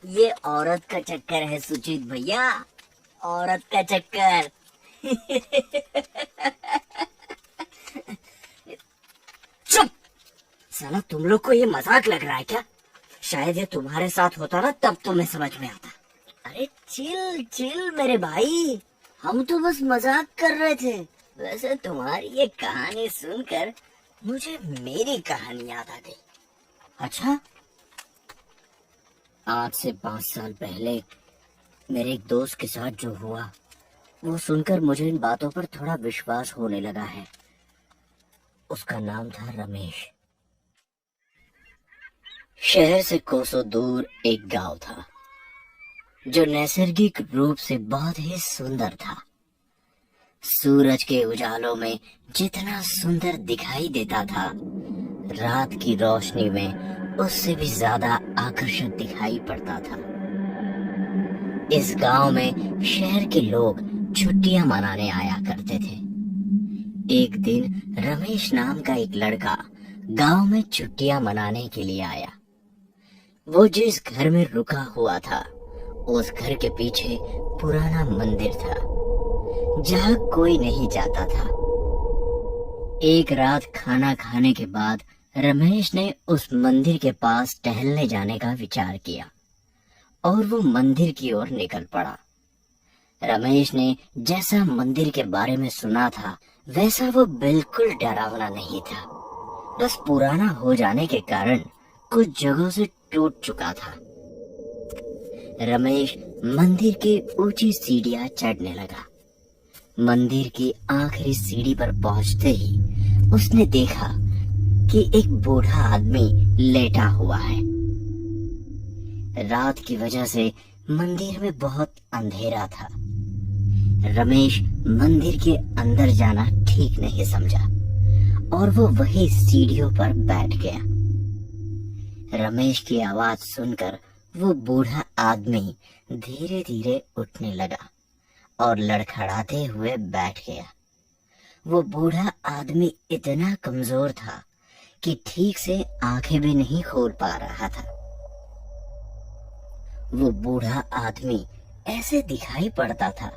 ये औरत का चक्कर है सुजीत भैया, औरत का चक्कर। चुप! साला तुम लोग को ये मजाक लग रहा है क्या? शायद ये तुम्हारे साथ होता ना तब तुम्हें समझ में आता। अरे चिल चिल मेरे भाई, हम तो बस मजाक कर रहे थे। वैसे तुम्हारी ये कहानी सुनकर मुझे मेरी कहानी याद आ गई। अच्छा, आज से 5 साल पहले मेरे एक दोस्त के साथ जो हुआ वो सुनकर मुझे इन बातों पर थोड़ा विश्वास होने लगा है। उसका नाम था रमेश। शहर से कोसों दूर एक गांव था जो नैसर्गिक रूप से बहुत ही सुंदर था। सूरज के उजालों में जितना सुंदर दिखाई देता था, रात की रोशनी में उससे भी ज्यादा आकर्षक दिखाई पड़ता था। इस गांव में शहर के लोग छुट्टियां मनाने आया करते थे। एक दिन रमेश नाम का एक लड़का गांव में छुट्टियां मनाने के लिए आया। वो जिस घर में रुका हुआ था उस घर के पीछे पुराना मंदिर था जहां कोई नहीं जाता था। एक रात खाना खाने के बाद रमेश ने उस मंदिर के पास टहलने जाने का विचार किया और वो मंदिर की ओर निकल पड़ा। रमेश ने जैसा मंदिर के बारे में सुना था वैसा वो बिल्कुल डरावना नहीं था, बस पुराना हो जाने के कारण कुछ जगहों से टूट चुका था। रमेश मंदिर की ऊंची सीढ़ियां चढ़ने लगा। मंदिर की आखिरी सीढ़ी पर पहुंचते ही उसने देखा कि एक बूढ़ा आदमी लेटा हुआ है। रात की वजह से मंदिर में बहुत अंधेरा था। रमेश मंदिर के अंदर जाना ठीक नहीं समझा और वो वही सीढ़ियों पर बैठ गया। रमेश की आवाज सुनकर वो बूढ़ा आदमी धीरे धीरे उठने लगा और लड़खड़ाते हुए बैठ गया। वो बूढ़ा आदमी इतना कमजोर था कि ठीक से आंखें भी नहीं खोल पा रहा था। वो बूढ़ा आदमी ऐसे दिखाई पड़ता था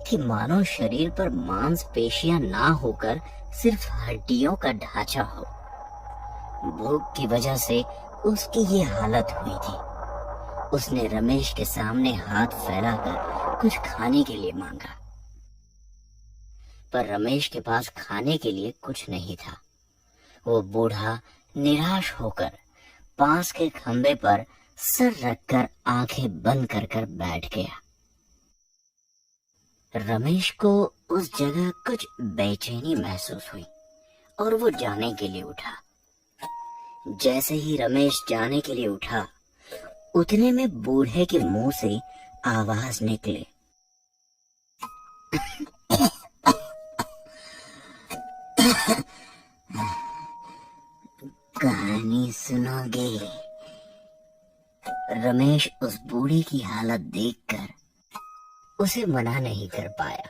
कि मानो शरीर पर मांसपेशियां ना होकर सिर्फ हड्डियों का ढांचा हो। भूख की वजह से उसकी ये हालत हुई थी। उसने रमेश के सामने हाथ फैलाकर कुछ खाने के लिए मांगा, पर रमेश के पास खाने के लिए कुछ नहीं था। वो बूढ़ा निराश होकर पास के खंबे पर सर रखकर आंखें बंद कर कर बैठ गया। रमेश को उस जगह कुछ बेचैनी महसूस हुई और वो जाने के लिए उठा। जैसे ही रमेश जाने के लिए उठा उतने में बूढ़े के मुंह से आवाज निकले, कहानी सुनोगे? रमेश उस बूढ़े की हालत देखकर उसे मना नहीं कर पाया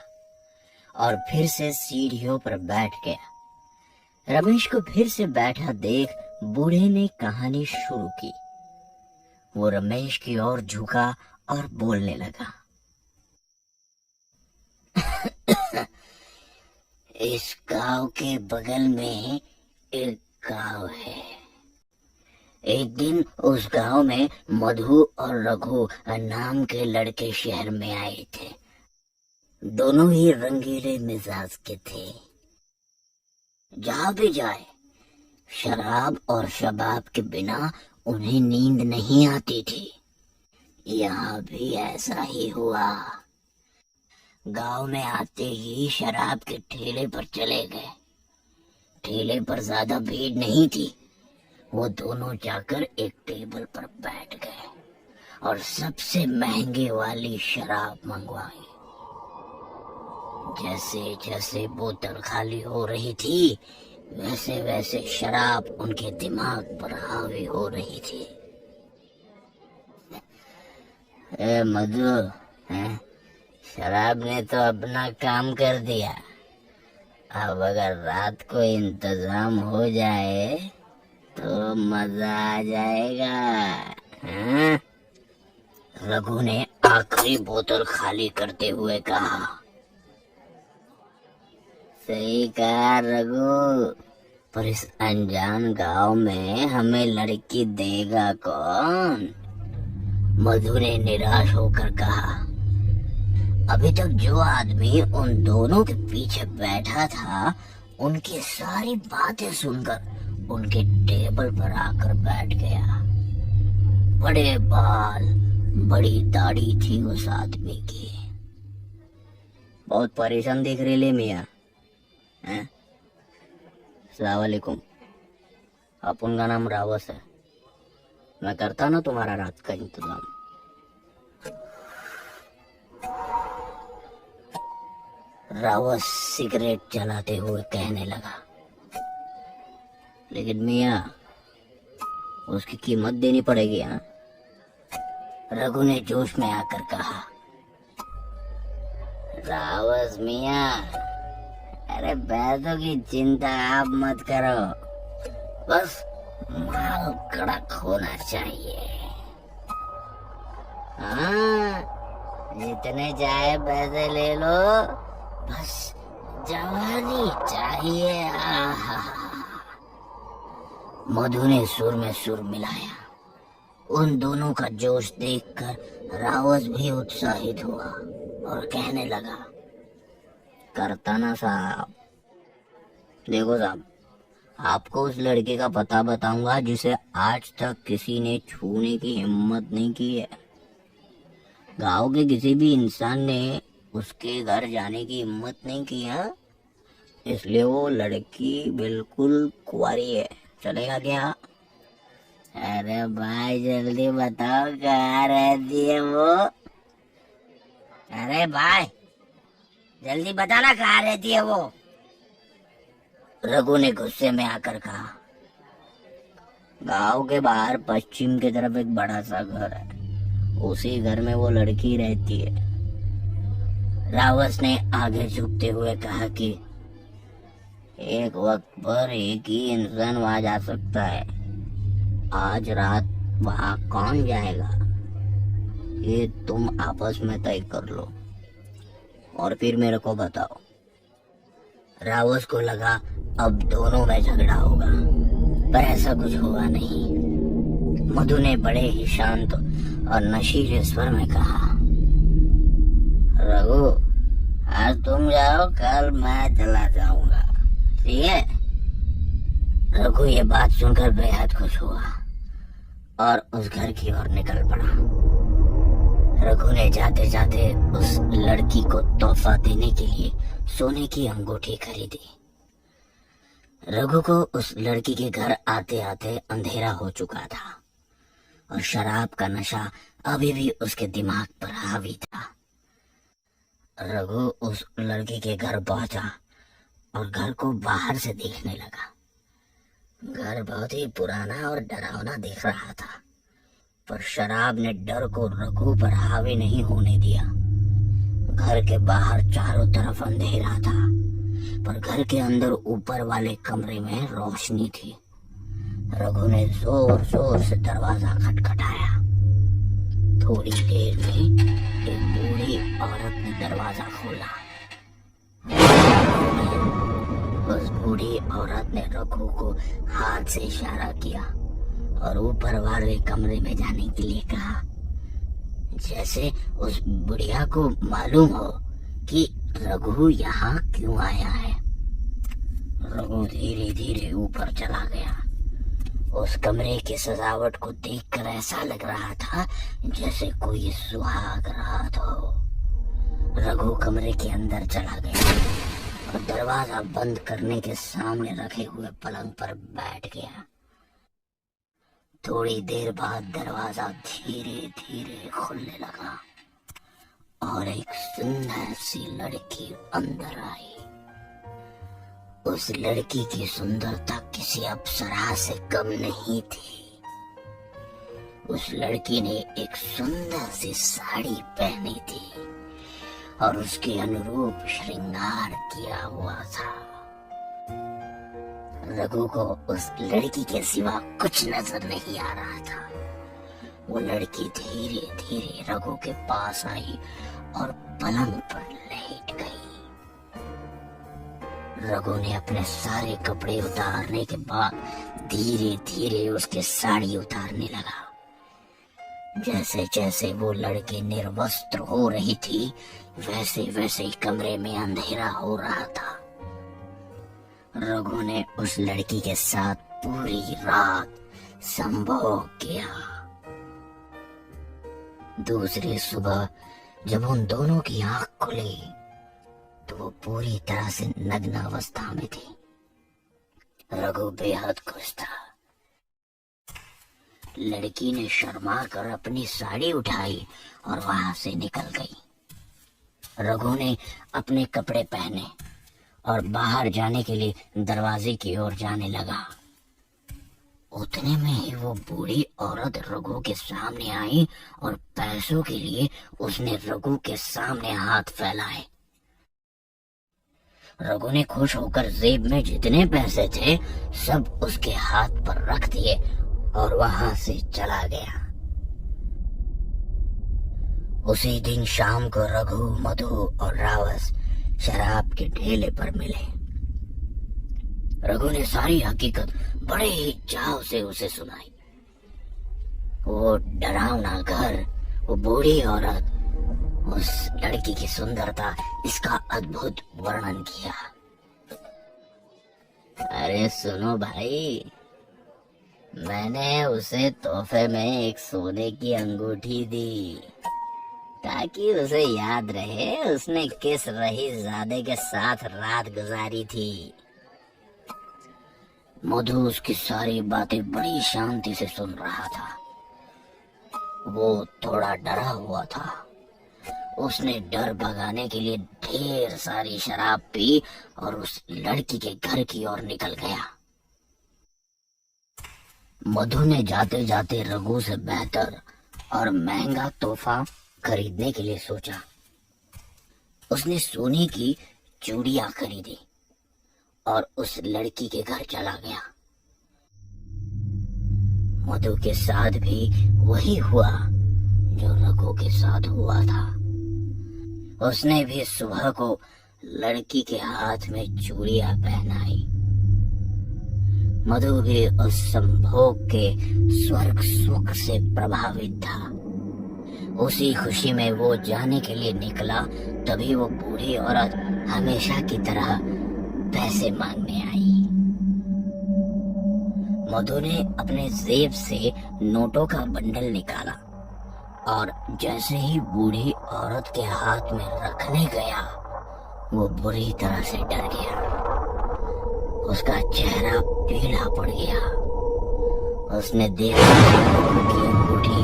और फिर से सीढ़ियों पर बैठ गया। रमेश को फिर से बैठा देख बूढ़े ने कहानी शुरू की। वो रमेश की ओर झुका और बोलने लगा, इस गांव के बगल में एक गांव है। एक दिन उस गांव में मधु और रघु नाम के लड़के शहर में आए थे। दोनों ही रंगीले मिजाज के थे। जहां भी जाए शराब और शबाब के बिना उन्हें नींद नहीं आती थी। यहाँ भी ऐसा ही हुआ। गांव में आते ही शराब के ठेले पर चले गए। ठेले पर ज्यादा भीड़ नहीं थी। वो दोनों जाकर एक टेबल पर बैठ गए और सबसे महंगे वाली शराब मंगवाई। जैसे जैसे बोतल खाली हो रही थी वैसे वैसे शराब उनके दिमाग पर हावी हो रही थी। ए मधु, शराब ने तो अपना काम कर दिया। अब अगर रात को इंतजाम हो जाए तो मजा आ जाएगा। हाँ? रघु ने आखिरी बोतल खाली करते हुए कहा। सही कहा रघु, पर इस अनजान गांव में हमें लड़की देगा कौन? मधु ने निराश होकर कहा। अभी तक जो आदमी उन दोनों के पीछे बैठा था, उनकी सारी बातें सुनकर उनके टेबल पर आकर बैठ गया। बड़े बाल, बड़ी दाढ़ी थी उस आदमी की। बहुत परेशान दिख रहे ले मियाँ। अस्सलाम वालेकुम। अपन का नाम रावस है। मैं करता ना तुम्हारा रात का इंतजाम। रावस सिगरेट जलाते हुए कहने लगा। लेकिन मियाँ, उसकी कीमत देनी पड़ेगी। हाँ, रघु ने जोश में आकर कहा। रावस मियाँ, अरे पैसों की चिंता आप मत करो, बस माल कड़क होना चाहिए। हाँ, जितने चाहे पैसे ले लो, बस जवानी चाहिए। मधु ने सुर में सुर मिलाया। उन दोनों का जोश देखकर रावस भी उत्साहित हुआ और कहने लगा। करता ना साहब। देखो साहब, आपको उस लड़के का पता बताऊंगा जिसे आज तक किसी ने छूने की हिम्मत नहीं की है। गांव के किसी भी इंसान ने उसके घर जाने की हिम्मत नहीं की है, इसलिए वो लड़की बिल्कुल कुंवारी है। चलेगा क्या? अरे भाई जल्दी बताओ, कहाँ रहती है वो? अरे भाई जल्दी बताना, कहाँ रहती है वो? रघु ने गुस्से में आकर कहा। गांव के बाहर पश्चिम की तरफ एक बड़ा सा घर है, उसी घर में वो लड़की रहती है। रावस ने आगे झुकते हुए कहा कि एक वक्त पर एक ही इंसान वहां जा सकता है। आज रात वहां कौन जाएगा, ये तुम आपस में तय कर लो और फिर मेरे को बताओ। रावस को लगा अब दोनों में झगड़ा होगा, पर ऐसा कुछ हुआ नहीं। मधु ने बड़े ही शांत और नशीले स्वर में कहा। रघु, आज तुम जाओ, कल मैं चला जाऊंगा, ठीक है? रघु ये बात सुनकर बेहद खुश हुआ और उस घर की ओर निकल पड़ा। रघु ने जाते जाते उस लड़की को तोहफा देने के लिए सोने की अंगूठी खरीदी। रघु को उस लड़की के घर आते आते अंधेरा हो चुका था और शराब का नशा अभी भी उसके दिमाग पर हावी था। रघु उस लड़की के घर पहुंचा और घर को बाहर से देखने लगा। घर बहुत ही पुराना और डरावना दिख रहा था, पर शराब ने डर को रघु पर हावी नहीं होने दिया। घर के बाहर चारों तरफ अंधेरा था, पर घर के अंदर ऊपर वाले कमरे में रोशनी थी। रघु ने जोर जोर से दरवाजा खटखटाया। थोड़ी देर में एक बूढ़ी औरत ने दरवाजा खोला। उस बूढ़ी औरत ने रघु को हाथ से इशारा किया और ऊपर वाले कमरे में जाने के लिए कहा, जैसे उस बुढ़िया को मालूम हो कि रघु यहाँ क्यों आया है। रघु धीरे धीरे ऊपर चला गया। उस कमरे की सजावट को देखकर ऐसा लग रहा था जैसे कोई सुहाग रात हो। रघु कमरे के अंदर चला गया और दरवाजा बंद करने के सामने रखे हुए पलंग पर बैठ गया। थोड़ी देर बाद दरवाजा धीरे धीरे खुलने लगा और एक सुंदर सी लड़की अंदर आई। उस लड़की की सुंदरता किसी अप्सरा से कम नहीं थी। उस लड़की ने एक सुंदर सी साड़ी पहनी थी और उसके अनुरूप श्रृंगार किया हुआ था। रघु को उस लड़की के सिवा कुछ नजर नहीं आ रहा था। वो लड़की धीरे धीरे रघु के पास आई और पलंग पर लेट गई। रघु ने अपने सारे कपड़े उतारने के बाद धीरे धीरे उसके साड़ी उतारने लगा। जैसे जैसे वो लड़की निर्वस्त्र हो रही थी, वैसे वैसे ही कमरे में अंधेरा हो रहा था। रघु ने उस लड़की के साथ पूरी रात संभोग किया। दूसरी सुबह जब उन दोनों की आंख खुली तो वो पूरी तरह से नग्न अवस्था में थी। रघु बेहद खुश था। लड़की ने शर्मा कर अपनी साड़ी उठाई और वहां से निकल गई। रघु ने अपने कपड़े पहने और बाहर जाने के लिए दरवाजे की ओर जाने लगा। उतने में ही वो बूढ़ी औरत रघु के सामने आई और पैसों के लिए उसने रघु के सामने हाथ फैलाए। रघु ने खुश होकर जेब में जितने पैसे थे सब उसके हाथ पर रख दिए और वहां से चला गया। उसी दिन शाम को रघु, मधु और रावस शराब के ठेले पर मिले। रघु ने सारी हकीकत बड़े ही चाव से उसे सुनाई। वो डरावना घर, वो बूढ़ी औरत, उस लड़की की सुंदरता, इसका अद्भुत वर्णन किया। अरे सुनो भाई, मैंने उसे तोहफे में एक सोने की अंगूठी दी ताकि उसे याद रहे उसने किस रईसजादे के साथ रात गुजारी थी। मधु उसकी सारी बातें बड़ी शांति से सुन रहा था। वो थोड़ा डरा हुआ था। उसने डर भगाने के लिए ढेर सारी शराब पी और उस लड़की के घर की ओर निकल गया। मधु ने जाते जाते रघु से बेहतर और महंगा तोहफा खरीदने के लिए सोचा। उसने सोने की चूड़ियां खरीदी और उस लड़की के घर चला गया। मधु के साथ भी वही हुआ जो रघु के साथ हुआ था। उसने भी सुबह को लड़की के हाथ में चूड़ियां पहनाई। मधु भी उस संभोग के स्वर्ग सुख से प्रभावित था। उसी खुशी में वो जाने के लिए निकला, तभी वो बूढ़ी औरत हमेशा की तरह पैसे मांगने आई। मधु ने अपने जेब से नोटों का बंडल निकाला और जैसे ही बूढ़ी औरत के हाथ में रखने गया, वो बुरी तरह से डर गया। उसका चेहरा पीला पड़ गया। उसने देखा कि अंगूठी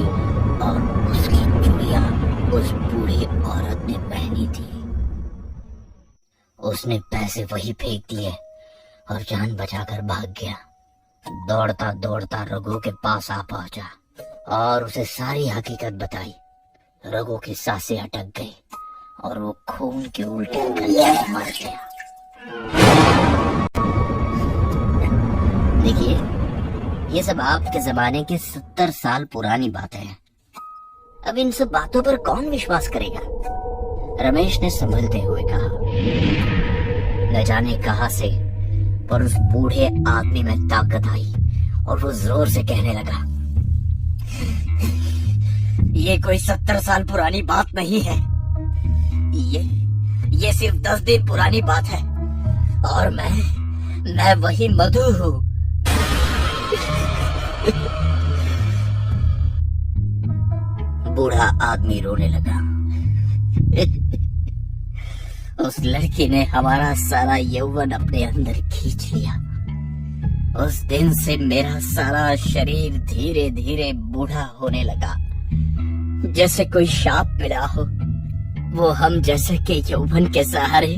और उसकी चूड़ियां उस बूढ़ी औरत ने पहनी थी। उसने पैसे वही फेंक दिए और जान बचाकर भाग गया। दौड़ता दौड़ता रघु के पास आ पहुंचा और उसे सारी हकीकत बताई। रघु की सांसें अटक गई और वो खून के उल्टे करके मर गया। देखिए, ये सब आपके जमाने की 70 साल पुरानी बातें हैं। अब इन सब बातों पर कौन विश्वास करेगा? रमेश ने संभलते हुए कहा। न जाने कहां से पर उस बूढ़े आदमी में ताकत आई और वो जोर से कहने लगा, ये कोई 70 साल पुरानी बात नहीं है। ये सिर्फ 10 दिन पुरानी बात है और मैं वही मधु हूँ। बूढ़ा आदमी रोने लगा। उस लड़की ने हमारा सारा यौवन अपने अंदर खींच लिया। उस दिन से मेरा सारा शरीर धीरे धीरे बूढ़ा होने लगा, जैसे कोई सांप मिला हो। वो हम जैसे के यौवन के सहारे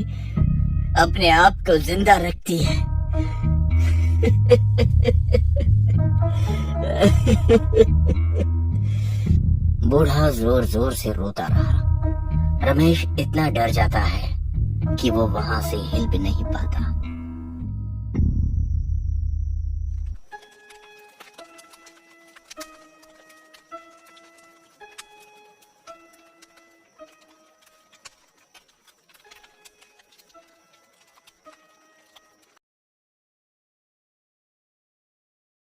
अपने आप को जिंदा रखती है। बूढ़ा जोर जोर से रोता रहा। रमेश इतना डर जाता है कि वो वहां से हिल भी नहीं पाता।